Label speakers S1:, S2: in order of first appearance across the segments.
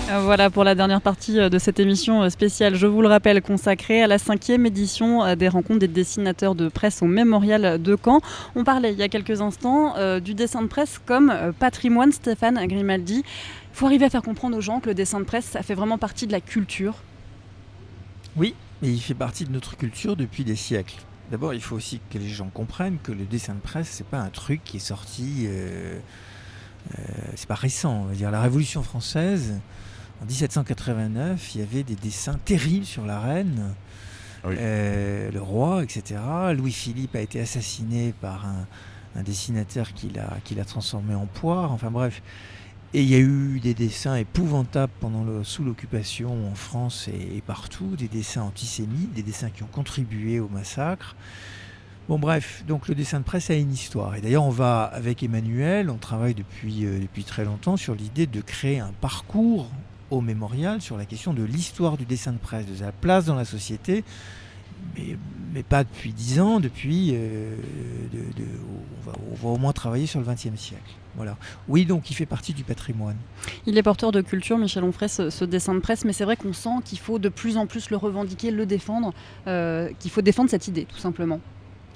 S1: Voilà pour la dernière partie de cette émission spéciale, je vous le rappelle, consacrée à la 5e édition des rencontres des dessinateurs de presse au Mémorial de Caen. On parlait il y a quelques instants du dessin de presse comme patrimoine, Stéphane Grimaldi. Il faut arriver à faire comprendre aux gens que le dessin de presse, ça fait vraiment partie de la culture.
S2: Oui, et il fait partie de notre culture depuis des siècles. D'abord, il faut aussi que les gens comprennent que le dessin de presse, c'est pas un truc qui est sorti, c'est pas récent. On va dire la Révolution française, en 1789, il y avait des dessins terribles sur la reine,
S3: Oui.
S2: le roi, etc. Louis-Philippe a été assassiné par un dessinateur qui l'a transformé en poire. Enfin bref. Et il y a eu des dessins épouvantables sous l'occupation en France et partout, des dessins antisémites, des dessins qui ont contribué au massacre. Bon bref, donc le dessin de presse a une histoire. Et d'ailleurs avec Emmanuel, on travaille depuis très longtemps sur l'idée de créer un parcours au mémorial sur la question de l'histoire du dessin de presse, de sa place dans la société, mais pas depuis 10 ans, on va au moins travailler sur le XXe siècle. Voilà. Oui, donc il fait partie du patrimoine.
S1: Il est porteur de culture, Michel Onfray, ce dessin de presse, mais c'est vrai qu'on sent qu'il faut de plus en plus le revendiquer, le défendre, qu'il faut défendre cette idée, tout simplement.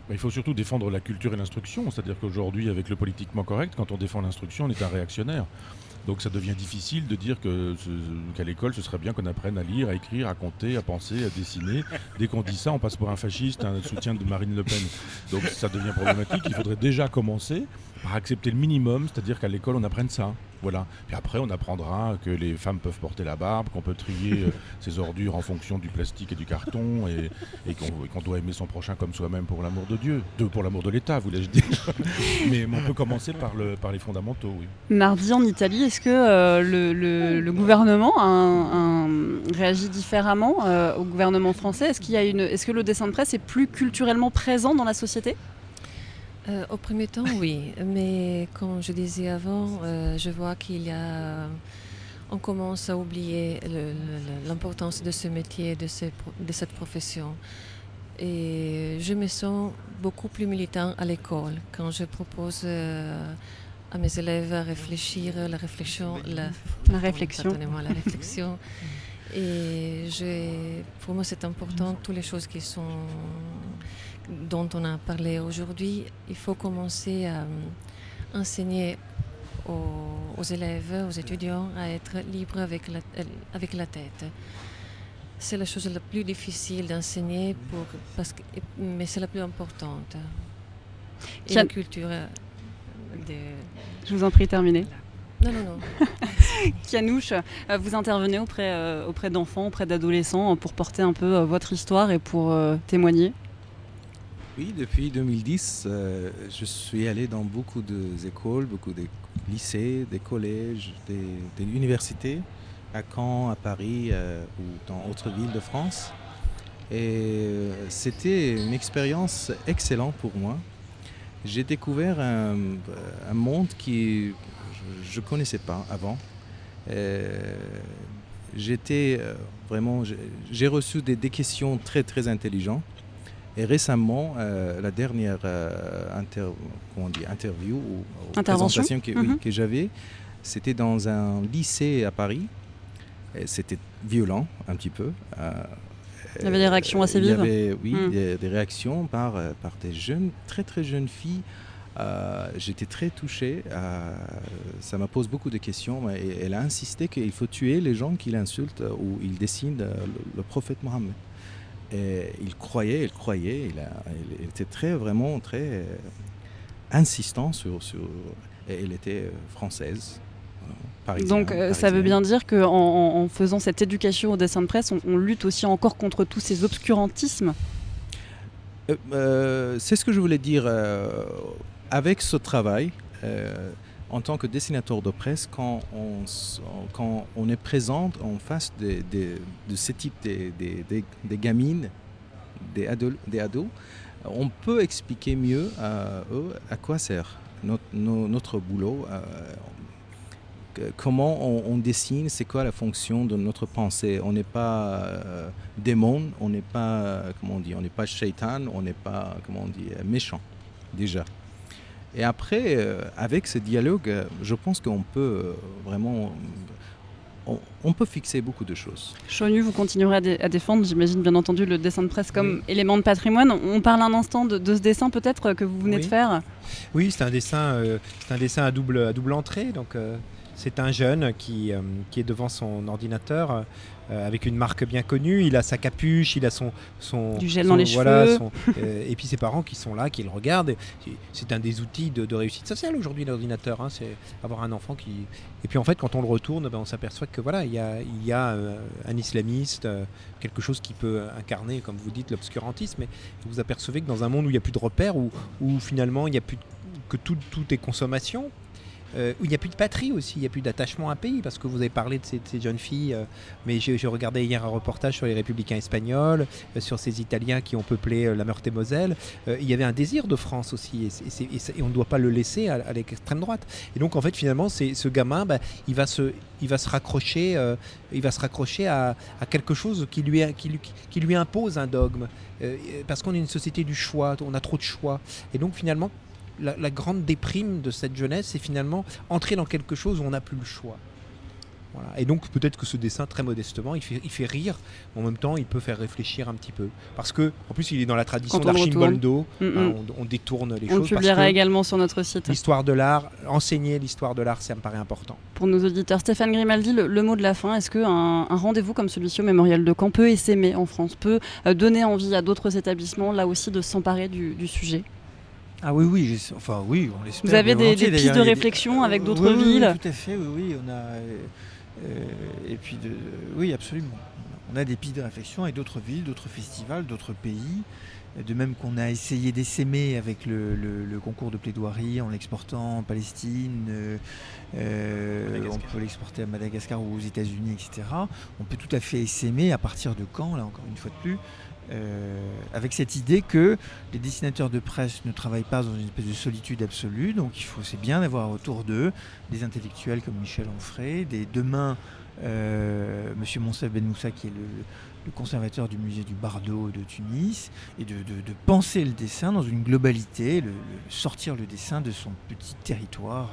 S3: Il faut surtout défendre la culture et l'instruction, c'est-à-dire qu'aujourd'hui, avec le politiquement correct, quand on défend l'instruction, on est un réactionnaire. Donc ça devient difficile de dire qu'à l'école, ce serait bien qu'on apprenne à lire, à écrire, à compter, à penser, à dessiner. Dès qu'on dit ça, on passe pour un fasciste, un soutien de Marine Le Pen. Donc ça devient problématique. Il faudrait déjà commencer par accepter le minimum, c'est-à-dire qu'à l'école, on apprenne ça. Voilà. Puis après, on apprendra que les femmes peuvent porter la barbe, qu'on peut trier ses ordures en fonction du plastique et du carton, et qu'on doit aimer son prochain comme soi-même pour l'amour de Dieu, pour l'amour de l'État, voulais-je dire. Mais on peut commencer par les fondamentaux, oui.
S1: Mardi, en Italie, est-ce que le gouvernement réagit différemment au gouvernement français ? Est-ce que le dessin de presse est plus culturellement présent dans la société ?
S4: Au premier temps, oui. Mais comme je disais avant, je vois on commence à oublier l'importance de ce métier, de cette profession. Et je me sens beaucoup plus militant à l'école quand je propose à mes élèves à réfléchir, la réflexion. Pardonnez-moi, la réflexion. Et pour moi, c'est important, toutes les choses dont on a parlé aujourd'hui. Il faut commencer à enseigner aux élèves, aux étudiants, à être libres avec la tête. C'est la chose la plus difficile d'enseigner, mais c'est la plus importante. Et la culture
S1: Je vous en prie, terminez.
S4: Non.
S1: Kianouche, vous intervenez auprès d'enfants, auprès d'adolescents pour porter un peu votre histoire et pour témoigner.
S5: Oui, depuis 2010, je suis allé dans beaucoup d'écoles, beaucoup de lycées, des collèges, des universités, à Caen, à Paris ou dans d'autres villes de France. Et c'était une expérience excellente pour moi. J'ai découvert un monde qui je ne connaissais pas avant. J'ai reçu des questions très très intelligentes. Et récemment, la dernière interview ou présentation que j'avais, c'était dans un lycée à Paris. Et c'était violent un petit peu.
S1: Il y avait des réactions assez vives.
S5: Il y avait des réactions par des très très jeunes filles. J'étais très touché. Ça me pose beaucoup de questions. Et elle a insisté qu'il faut tuer les gens qui l'insultent ou ils dessinent le prophète Mohammed. Et il croyait, il était vraiment très insistant sur et elle était française, parisienne.
S1: Donc ça veut bien dire qu'en faisant cette éducation au dessin de presse, on lutte aussi encore contre tous ces obscurantismes.
S5: C'est ce que je voulais dire. Avec ce travail, en tant que dessinateur de presse, quand on est présent en face de ce type des gamines, des ados, on peut expliquer mieux à eux à quoi sert notre boulot, comment on dessine, c'est quoi la fonction de notre pensée. On n'est pas démon, on n'est pas, on n'est pas shaitan, on n'est pas, méchant, déjà. Et après, avec ce dialogue, je pense qu'on peut vraiment on peut fixer beaucoup de choses.
S1: Chonu, vous continuerez à défendre, j'imagine bien entendu, le dessin de presse comme élément de patrimoine. On parle un instant de ce dessin peut-être que vous venez de faire.
S6: Oui, c'est un dessin à double entrée. Donc, c'est un jeune qui est devant son ordinateur avec une marque bien connue. Il a sa capuche, il a
S1: du gel dans les cheveux.
S6: Et puis ses parents qui sont là, qui le regardent. C'est un des outils de réussite sociale aujourd'hui, l'ordinateur. Hein, c'est avoir un enfant qui... Et puis en fait, quand on le retourne, on s'aperçoit que voilà, il y a un islamiste, quelque chose qui peut incarner, comme vous dites, l'obscurantisme. Et vous apercevez que dans un monde où il n'y a plus de repères, où finalement il n'y a plus que tout est consommation, où il n'y a plus de patrie aussi, il n'y a plus d'attachement à un pays, parce que vous avez parlé de ces jeunes filles, mais je regardais hier un reportage sur les républicains espagnols, sur ces Italiens qui ont peuplé la Meurthe-et-Moselle. Il y avait un désir de France aussi, et on ne doit pas le laisser à l'extrême droite. Et donc en fait finalement, ce gamin, il va se raccrocher à quelque chose qui lui impose un dogme, parce qu'on est une société du choix, on a trop de choix, et donc finalement la grande déprime de cette jeunesse, c'est finalement entrer dans quelque chose où on n'a plus le choix. Voilà. Et donc peut-être que ce dessin, très modestement, il fait rire, mais en même temps il peut faire réfléchir un petit peu. Parce que, en plus, il est dans la tradition d'Archimboldo, on détourne les choses.
S1: On le publiera également sur notre site.
S6: L'histoire de l'art, enseigner l'histoire de l'art, ça me paraît important.
S1: Pour nos auditeurs, Stéphane Grimaldi, le mot de la fin, est-ce qu'un rendez-vous comme celui-ci au Mémorial de Caen peut essaimer en France, peut donner envie à d'autres établissements, là aussi, de s'emparer du sujet ?
S2: Ah oui, on l'espère.
S1: Vous avez des pistes de réflexion avec d'autres villes ?
S2: Oui, tout à fait, oui, on a... et puis, oui, absolument. On a des pistes de réflexion avec d'autres villes, d'autres festivals, d'autres pays. De même qu'on a essayé d'essaimer avec le concours de plaidoirie en l'exportant en Palestine, on peut l'exporter à Madagascar ou aux États-Unis, etc. On peut tout à fait essaimer à partir de Caen, là encore une fois de plus, avec cette idée que les dessinateurs de presse ne travaillent pas dans une espèce de solitude absolue, donc c'est bien d'avoir autour d'eux des intellectuels comme Michel Onfray, demain Monsieur Monsef Ben Moussa qui est le conservateur du musée du Bardo de Tunis, et de penser le dessin dans une globalité, sortir le dessin de son petit territoire,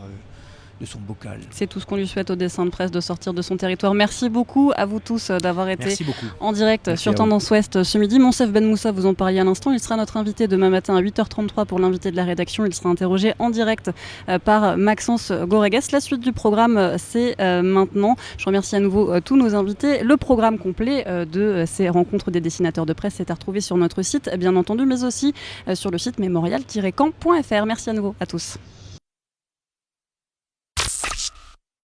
S2: de son bocal.
S1: C'est tout ce qu'on lui souhaite au dessin de presse, de sortir de son territoire. Merci beaucoup à vous tous d'avoir été en direct sur Tendance Ouest ce midi. Monsef Ben Moussa, vous en parliez à l'instant, il sera notre invité demain matin à 8h33 pour l'invité de la rédaction. Il sera interrogé en direct par Maxence Goregues. La suite du programme, c'est maintenant. Je remercie à nouveau tous nos invités. Le programme complet de ces rencontres des dessinateurs de presse est à retrouver sur notre site, bien entendu, mais aussi sur le site mémorial-caen.fr. Merci à nouveau à tous.